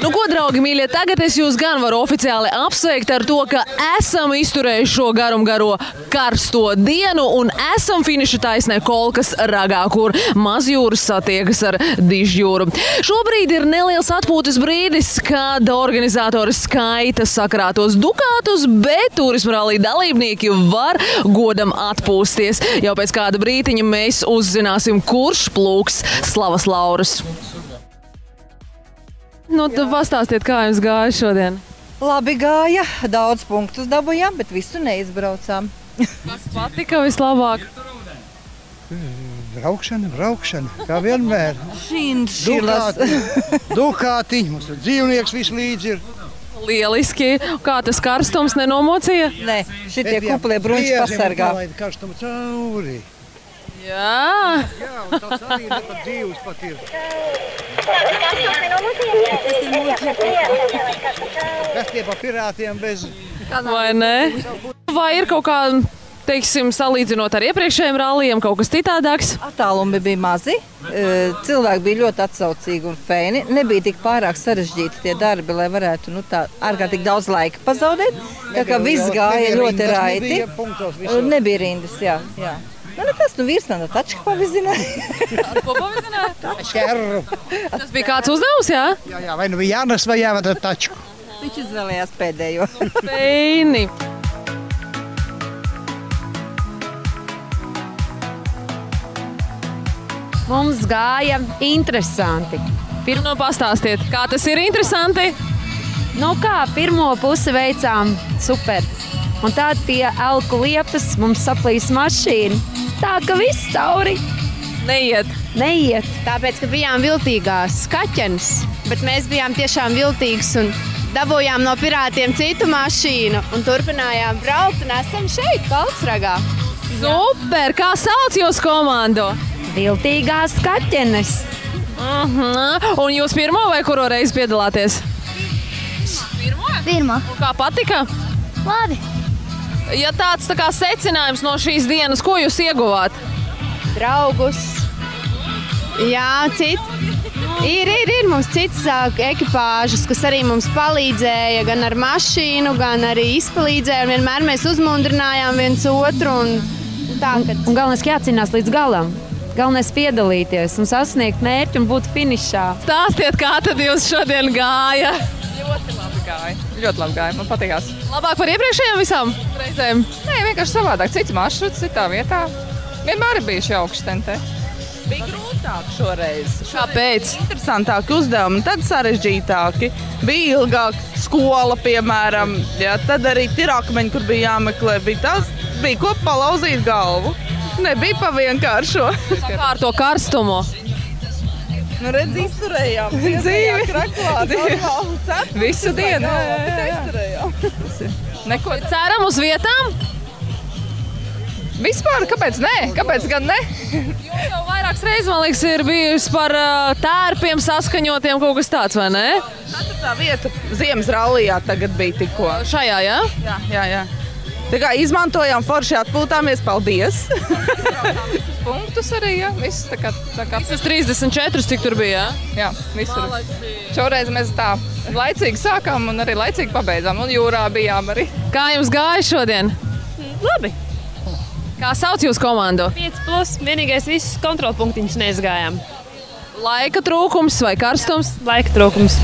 Nu, ko, draugi, mīļie, tagad es jūs gan varu oficiāli apsveikt ar to, ka esam izturējuši šo garo karsto dienu un esam finiša taisnē Kolkas ragā, kur Mazjūras satiekas ar Dižjūru. Šobrīd ir neliels atpūtas brīdis, kad organizatori skaita sakrātos dukātus, bet turisma rallija dalībnieki var godam atpūsties. Jau pēc kāda brītiņa mēs uzzināsim, kurš plūks slavas laurus. Nu, tad pastāstiet, kā jums gāja šodien? Labi gāja, daudz punktus dabujām, bet visu neizbraucām. Kas patika vislabāk? Braukšana, kā vienmēr. Šinšilas. Dukātiņi, mums ir dzīvnieks viss līdzi ir. Lieliski. Kā tas karstums nenomocīja? Nē, šitie kuplie bruņši pasargā. Karstumu cauri. Jā. Jā, un tas arī ne pat dzīvs pat ir. Kas tie pa pirātiem bez... Vai ne? Vai ir kaut kā, teiksim, salīdzinot ar iepriekšējiem rallijiem, kaut kas citādāks? Attālumi bija mazi, cilvēki bija ļoti atsaucīgi un fēni. Nebija tik pārāk sarežģīti tie darbi, lai varētu tā ārkārtīgi daudz laika pazaudēt. Tā kā viss gāja ļoti raiti. Nebija rindas, jā. Nu, nekas, vīrs man tačku pavizināja. Ko pavizināja? Šķerru. Tas bija kāds uzdevums, jā? Jā, vai nu bija jānes vai jāvada tačku. Viņš izvēlējās pēdējo. Feini. Mums gāja interesanti. Nu, pastāstiet, kā tas ir interesanti? Nu kā, pirmo pusi veicām super. Un tad pie elku liepas mums saplīs mašīna. Tā ka viss cauri neiet. Tāpēc, ka bijām viltīgās kaķenes, bet mēs bijām tiešām viltīgas un dabūjām no pirātiem citu mašīnu un turpinājām braukt un esam šeit, Kolksragā. Super! Kā sauc jūs komandu? Viltīgās kaķenes. Un jūs pirmo vai kuro reizi piedalāties? Pirmo. Un kā patika? Labi. Ja tāds tā kā secinājums no šīs dienas, ko jūs ieguvāt? Draugus. Jā, ir mums citas ekipāžas, kas arī mums palīdzēja gan ar mašīnu, gan arī izpalīdzēja. Un vienmēr mēs uzmundrinājām viens otru. Un galvenais, ka jācīnās līdz galam. Galvenais piedalīties un sasniegt mērķi un būt finišā. Stāstiet, kā tad jūs šodien gāja? Ļoti labi gāja, man patīkās. Labāk par iepriekšējām visām reizēm? Nē, vienkārši savādāk, cits maršruts, citā vietā. Vienmēr ir bijuši jauki te. Bija grūtāk šoreiz. Kāpēc? Interesantāki uzdevumi, tad sarežģītāki. Bija ilgāk skola, piemēram. Jā, tad arī tirakmeņi, kur bija jāmeklē. Bija ko palauzīt galvu. Nebija pa vienkāršo. Kā ar to karstumu? Nu, redz, izturējām. Dzīvi. Kraklā. Visu dienu. Neko. Ceram uz vietām? Vispār, kāpēc ne? Kāpēc gan ne? Jūs jau vairākas reizes, man liekas, ir bijusi par tērpiem saskaņotiem kaut kas tāds, vai ne? Tā vieta Ziemas rallijā tagad bija tikko. Šajā, jā? Jā. Tā kā izmantojām forši atpūtāmies, paldies. Punktus arī, jā. Viss tā kā. Visas 34, cik tur bija, jā? Jā, visur. Šoreiz mēs tā laicīgi sākām un arī laicīgi pabeidzām. Un jūrā bijām arī. Kā jums gāja šodien? Labi. Kā sauc jūs komandu? 5+, vienīgais visus kontrolpunktiņus neizgājām. Laika trūkums vai karstums? Laika trūkums.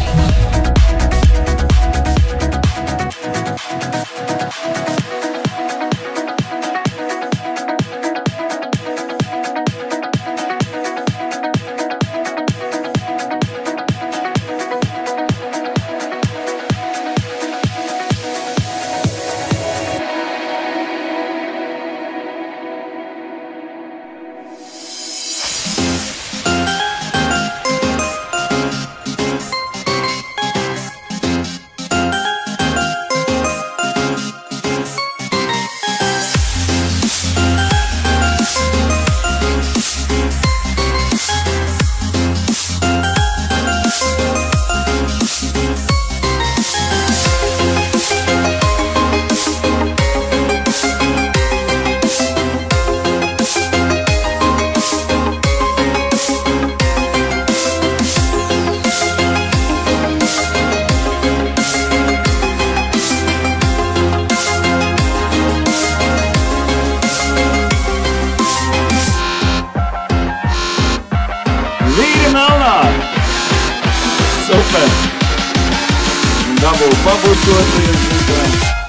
pabučoties.